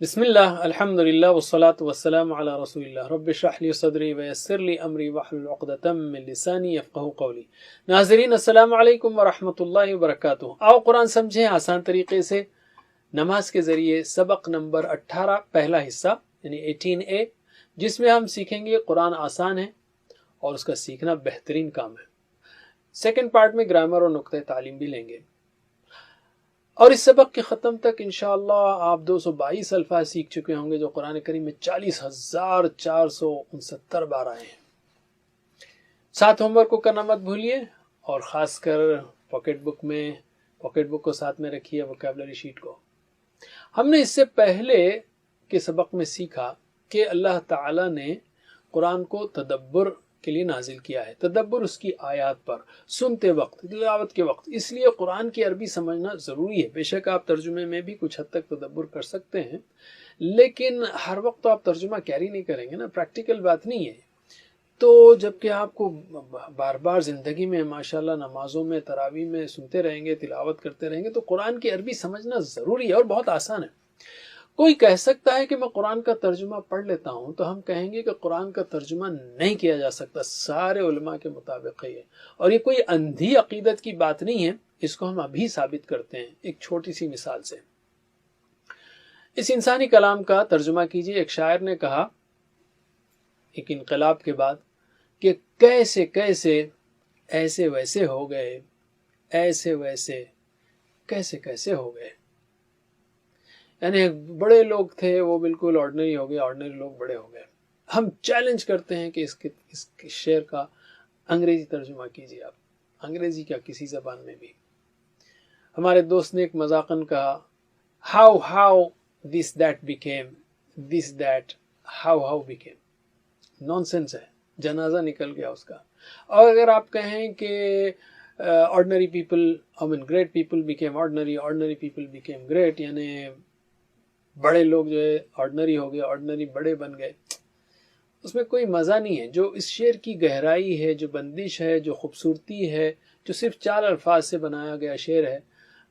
بسم اللہ الحمد للہ والصلاة والسلام علی رسول اللہ رب اشرح لی صدری ویسر لی امری واحلل عقدۃ من لسانی یفقہوا قولی۔ ناظرین السلام علیکم ورحمۃ اللہ وبرکاتہ۔ آؤ قرآن سمجھیں آسان طریقے سے نماز کے ذریعے، سبق نمبر 18 پہلا حصہ یعنی 18A، جس میں ہم سیکھیں گے قرآن آسان ہے اور اس کا سیکھنا بہترین کام ہے۔ سیکنڈ پارٹ میں گرامر اور نقطۂ تعلیم بھی لیں گے، اور اس سبق کے ختم تک انشاءاللہ آپ 222 الفاظ سیکھ چکے ہوں گے جو قرآن کریم میں 40,469 بار آئے ہیں۔ ساتھ ہوم ورک کو کرنا مت بھولیے، اور خاص کر پاکٹ بک کو ساتھ میں رکھیے، ووکیبلری شیٹ کو۔ ہم نے اس سے پہلے کے سبق میں سیکھا کہ اللہ تعالی نے قرآن کو تدبر کے لیے نازل کیا ہے، تدبر اس کی آیات پر سنتے وقت، تلاوت کے وقت۔ اس لیے قرآن کی عربی سمجھنا ضروری ہے۔ بے شک آپ ترجمے میں بھی کچھ حد تک تدبر کر سکتے ہیں، لیکن ہر وقت تو آپ ترجمہ کیری نہیں کریں گے نا، پریکٹیکل بات نہیں ہے۔ تو جبکہ آپ کو بار بار زندگی میں ماشاءاللہ نمازوں میں، تراویح میں سنتے رہیں گے، تلاوت کرتے رہیں گے، تو قرآن کی عربی سمجھنا ضروری ہے اور بہت آسان ہے۔ کوئی کہہ سکتا ہے کہ میں قرآن کا ترجمہ پڑھ لیتا ہوں، تو ہم کہیں گے کہ قرآن کا ترجمہ نہیں کیا جا سکتا، سارے علماء کے مطابق ہے یہ، اور یہ کوئی اندھی عقیدت کی بات نہیں ہے۔ اس کو ہم ابھی ثابت کرتے ہیں ایک چھوٹی سی مثال سے۔ اس انسانی کلام کا ترجمہ کیجیے۔ ایک شاعر نے کہا ایک انقلاب کے بعد کہ کیسے کیسے ایسے ویسے ہو گئے، ایسے ویسے کیسے کیسے ہو گئے، یعنی بڑے لوگ تھے وہ بالکل آرڈنری ہو گئے، آرڈنری لوگ بڑے ہو گئے۔ ہم چیلنج کرتے ہیں کہ اس شعر کا انگریزی ترجمہ کیجیے آپ، انگریزی کا کسی زبان میں بھی۔ ہمارے دوست نے ایک مذاقن کہا how this that became, this that how became. Naan sense ہے، جنازہ نکل گیا اس کا۔ اور اگر آپ کہیں کہ ordinary people great people became ordinary, ordinary people became great, یعنی بڑے لوگ جو ہے آرڈنری ہو گئے، آرڈنری بڑے بن گئے، اس میں کوئی مزہ نہیں ہے۔ جو اس شعر کی گہرائی ہے، جو بندش ہے، جو خوبصورتی ہے، جو صرف 4 الفاظ سے بنایا گیا شعر ہے،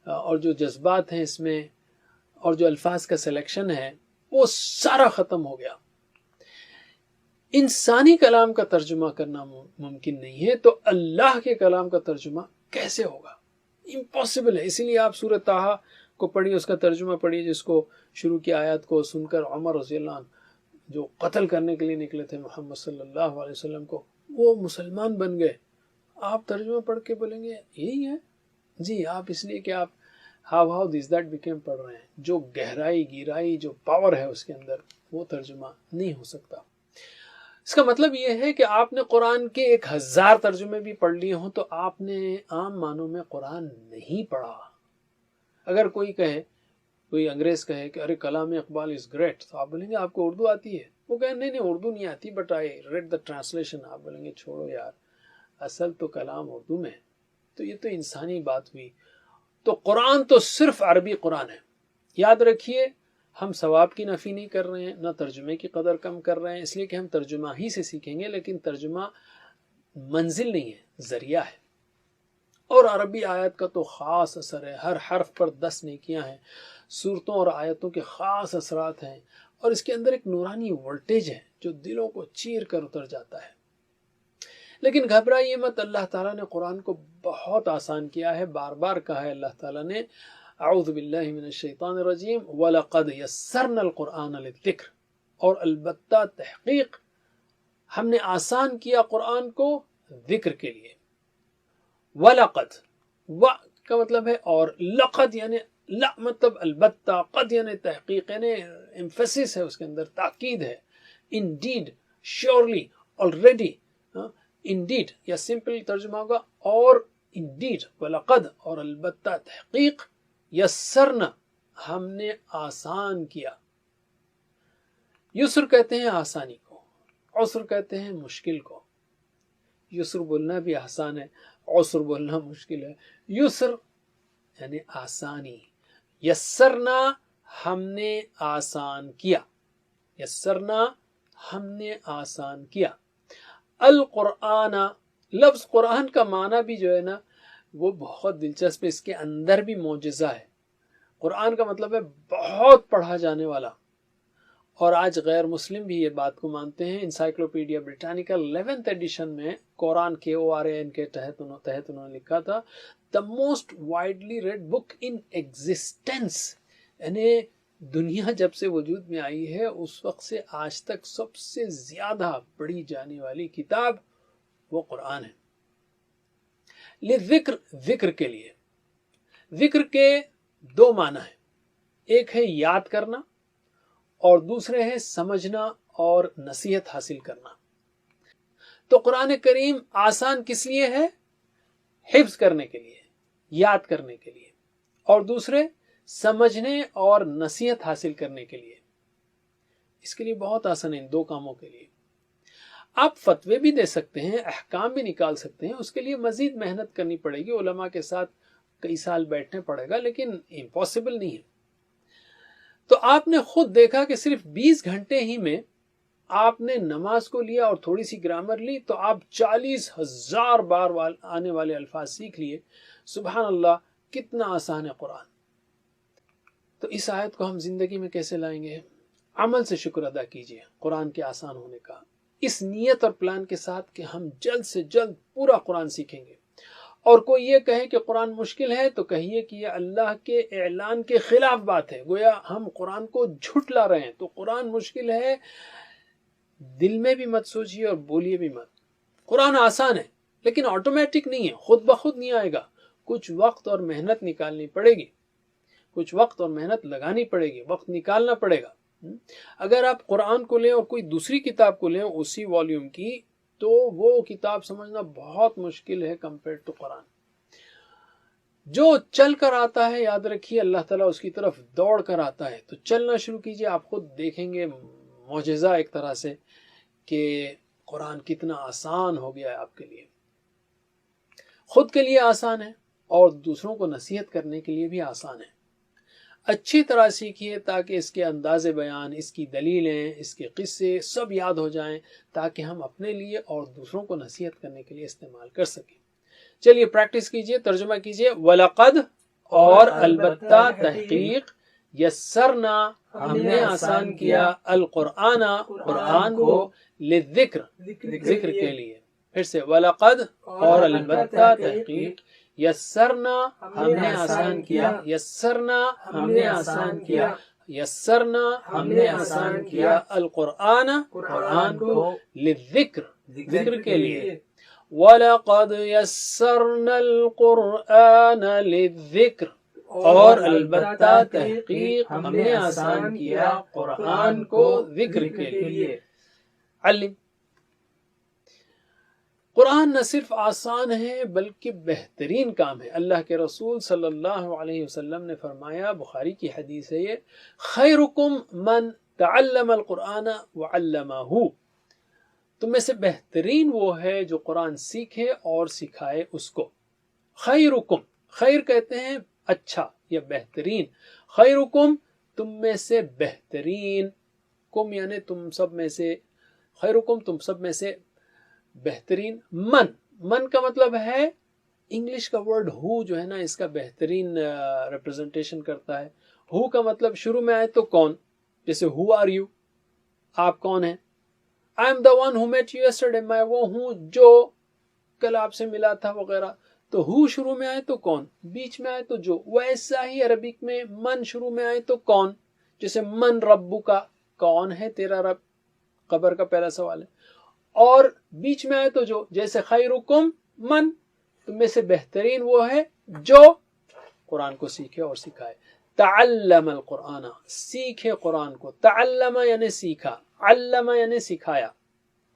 اور جو جذبات ہیں اس میں، اور جو الفاظ کا سلیکشن ہے، وہ سارا ختم ہو گیا۔ انسانی کلام کا ترجمہ کرنا ممکن نہیں ہے، تو اللہ کے کلام کا ترجمہ کیسے ہوگا؟ امپاسبل ہے۔ اسی لیے آپ سورۃ طٰہٰ کو پڑھیے، اس کا ترجمہ پڑھیے، جس کو شروع کی آیات کو سن کر عمر رضی اللہ عنہ جو قتل کرنے کے لیے نکلے تھے محمد صلی اللہ علیہ وسلم کو، وہ مسلمان بن گئے۔ آپ ترجمہ پڑھ کے بولیں گے یہی ہے؟ جی، آپ اس لیے کہ آپ ہاؤ دس دیٹ بیکیم پڑھ رہے ہیں۔ جو گہرائی، گہرائی، جو پاور ہے اس کے اندر، وہ ترجمہ نہیں ہو سکتا۔ اس کا مطلب یہ ہے کہ آپ نے قرآن کے 1000 ترجمے بھی پڑھ لیے ہوں تو آپ نے عام معنوں میں قرآن نہیں پڑھا۔ اگر کوئی انگریز کہے کہ ارے کلام اقبال از گریٹ، تو آپ بولیں گے آپ کو اردو آتی ہے؟ وہ کہیں نہیں اردو نہیں آتی، but I read the translation. آپ بولیں گے چھوڑو یار، اصل تو کلام اردو میں ہے۔ تو یہ تو انسانی بات ہوئی۔ تو قرآن تو صرف عربی قرآن ہے۔ یاد رکھیے، ہم ثواب کی نفی نہیں کر رہے ہیں، نہ ترجمے کی قدر کم کر رہے ہیں، اس لیے کہ ہم ترجمہ ہی سے سیکھیں گے، لیکن ترجمہ منزل نہیں ہے، ذریعہ ہے۔ اور عربی آیت کا تو خاص اثر ہے، ہر حرف پر 10 نیکیاں ہیں، صورتوں اور آیتوں کے خاص اثرات ہیں، اور اس کے اندر ایک نورانی وولٹیج ہے جو دلوں کو چیر کر اتر جاتا ہے۔ لیکن گھبرائیے مت، اللہ تعالیٰ نے قرآن کو بہت آسان کیا ہے۔ بار بار کہا ہے اللہ تعالیٰ نے اعوذ باللہ من الشیطان الرجیم وَلَقَدْ يَسَّرْنَا الْقُرْآنَ لِلذِّكْرِ، اور البتہ تحقیق ہم نے آسان کیا قرآن کو ذکر کے لیے۔ وَلَقَدْ، و کا مطلب ہے اور، لقد یعنی لا مطلب البتہ، قد یعنی تحقیق، یعنی ایمفیسس ہے اس کے اندر، تاکید ہے۔ انڈیڈ، شیورلی، آلریڈی، انڈیڈ یا سمپل ترجمہ ہوگا اور انڈیڈ، وَلَقَدْ اور البتہ تحقیق، یسرنا ہم نے آسان کیا۔ یسر کہتے ہیں آسانی کو، عسر کہتے ہیں مشکل کو۔ یسر بولنا بھی آسان ہے، عسر بولنا مشکل ہے۔ یسر یعنی آسانی، یسرنا ہم نے آسان کیا، یسرنا ہم نے آسان کیا۔ القرآن، لفظ قرآن کا معنی بھی جو ہے نا وہ بہت دلچسپ ہے، اس کے اندر بھی معجزہ ہے۔ قرآن کا مطلب ہے بہت پڑھا جانے والا، اور آج غیر مسلم بھی یہ بات کو مانتے ہیں. انسائکلوپیڈیا بریٹانیکا 11th ایڈیشن میں قرآن کے ORAN کے تحت انہوں نے لکھا تھا the most widely read book in existence. یعنی دنیا جب سے وجود میں آئی ہے اس وقت سے آج تک سب سے زیادہ پڑھی جانے والی کتاب وہ قرآن ہے. لذکر، ذکر کے لیے. ذکر کے دو معنی ہیں، ایک ہے یاد کرنا اور دوسرے ہے سمجھنا اور نصیحت حاصل کرنا. تو قرآن کریم آسان کس لیے ہے؟ حفظ کرنے کے لیے، یاد کرنے کے لیے، اور دوسرے سمجھنے اور نصیحت حاصل کرنے کے لیے. اس کے لیے بہت آسان ہے ان دو کاموں کے لیے. آپ فتوے بھی دے سکتے ہیں، احکام بھی نکال سکتے ہیں، اس کے لیے مزید محنت کرنی پڑے گی، علماء کے ساتھ کئی سال بیٹھنے پڑے گا، لیکن امپاسبل نہیں ہے. تو آپ نے خود دیکھا کہ صرف 20 گھنٹے ہی میں آپ نے نماز کو لیا اور تھوڑی سی گرامر لی تو آپ 40,000 بار آنے والے الفاظ سیکھ لیے. سبحان اللہ، کتنا آسان ہے قرآن. تو اس آیت کو ہم زندگی میں کیسے لائیں گے؟ عمل سے شکر ادا کیجئے قرآن کے آسان ہونے کا، اس نیت اور پلان کے ساتھ کہ ہم جلد سے جلد پورا قرآن سیکھیں گے. اور کوئی یہ کہے کہ قرآن مشکل ہے تو کہیے کہ یہ اللہ کے اعلان کے خلاف بات ہے، گویا ہم قرآن کو جھٹلا رہے ہیں. تو قرآن مشکل ہے دل میں بھی مت سوچیے اور بولیے بھی مت. قرآن آسان ہے لیکن آٹومیٹک نہیں ہے، خود بخود نہیں آئے گا. کچھ وقت اور محنت نکالنی پڑے گی، کچھ وقت اور محنت لگانی پڑے گی، وقت نکالنا پڑے گا. اگر آپ قرآن کو لیں اور کوئی دوسری کتاب کو لیں اسی والیوم کی تو وہ کتاب سمجھنا بہت مشکل ہے کمپیئر ٹو قرآن. جو چل کر آتا ہے یاد رکھیے اللہ تعالیٰ اس کی طرف دوڑ کر آتا ہے. تو چلنا شروع کیجئے، آپ خود دیکھیں گے معجزہ ایک طرح سے کہ قرآن کتنا آسان ہو گیا ہے آپ کے لیے. خود کے لیے آسان ہے اور دوسروں کو نصیحت کرنے کے لیے بھی آسان ہے. اچھی طرح سیکھیے تاکہ اس کے انداز بیان، اس کی دلیلیں، اس کے قصے سب یاد ہو جائیں تاکہ ہم اپنے لیے اور دوسروں کو نصیحت کرنے کے لیے استعمال کر سکیں. چلیے پریکٹس کیجئے، ترجمہ کیجئے. وَلَقَدْ، اور البتہ، تحقیق، یسرنا، ہم نے آسان کیا، القرآن، قرآن کو، للذکر، ذکر کے لیے. پھر سے وَلَقَدْ، اور البتہ، تحقیق، یسرنا، ہم نے آسان کیا، یسرنا، ہم نے آسان کیا، یسرنا، ہم نے آسان کیا، القرآن، قرآن کو، للذکر، ذکر کے لیے. وَلَقَدْ يَسَّرْنَا الْقُرْآنَ لِلذِّكْرِ، اور البتہ تحقیق ہم نے آسان کیا قرآن کو ذکر کے لیے. علم. قرآن نہ صرف آسان ہے بلکہ بہترین کام ہے. اللہ کے رسول صلی اللہ علیہ وسلم نے فرمایا، بخاری کی حدیث ہے یہ، خیرکم من تعلم القرآن وعلمہ، تم میں سے بہترین وہ ہے جو قرآن سیکھے اور سکھائے اس کو. خیرکم، خیر کہتے ہیں اچھا یا بہترین. خیرکم، تم میں سے بہترین، کم یعنی تم سب میں سے، خیرکم تم سب میں سے بہترین. من کا مطلب ہے انگلش کا ورڈ ہو جو ہے نا، اس کا بہترین ریپرزنٹیشن کرتا ہے. ہو کا مطلب شروع میں آئے تو کون، جیسے ہو آر یو، آپ کون ہیں. I am the one who met you yesterday، میں وہ ہوں جو کل آپ سے ملا تھا وغیرہ. تو ہو شروع میں آئے تو کون، بیچ میں آئے تو جو. ویسا ہی عربک میں من شروع میں آئے تو کون، جیسے من ربو کا، کون ہے تیرا رب، قبر کا پہلا سوال ہے. اور بیچ میں آئے تو جو، جیسے خیرکم من، تم میں سے بہترین وہ ہے جو قرآن کو سیکھے اور سکھائے. تعلم القرآن، سیکھے قرآن کو. تعلم یعنی سیکھا، علم یعنی سکھایا.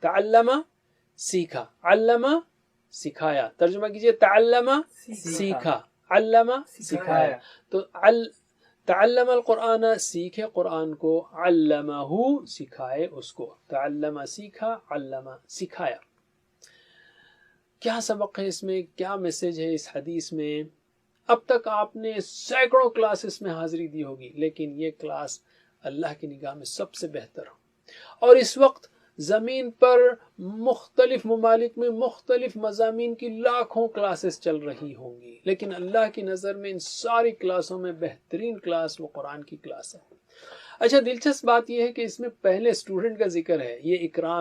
تعلم سیکھا، علم سکھایا. ترجمہ کیجئے، تعلم سیکھا، علم سکھایا. تو تعلم القرآن، سیکھے قرآن کو، علمہ سکھائے اس کو. تعلم سیکھا، علم سکھایا. کیا سبق ہے اس میں، کیا میسج ہے اس حدیث میں؟ اب تک آپ نے سینکڑوں کلاسز میں حاضری دی ہوگی، لیکن یہ کلاس اللہ کی نگاہ میں سب سے بہتر ہو. اور اس وقت زمین پر مختلف ممالک میں مختلف مضامین کی لاکھوں کلاسز چل رہی ہوں گی، لیکن اللہ کی نظر میں ان ساری کلاسوں میں بہترین کلاس وہ قرآن کی کلاس ہے. اچھا دلچسپ بات یہ ہے کہ اس میں پہلے اسٹوڈنٹ کا ذکر ہے، یہ اکرام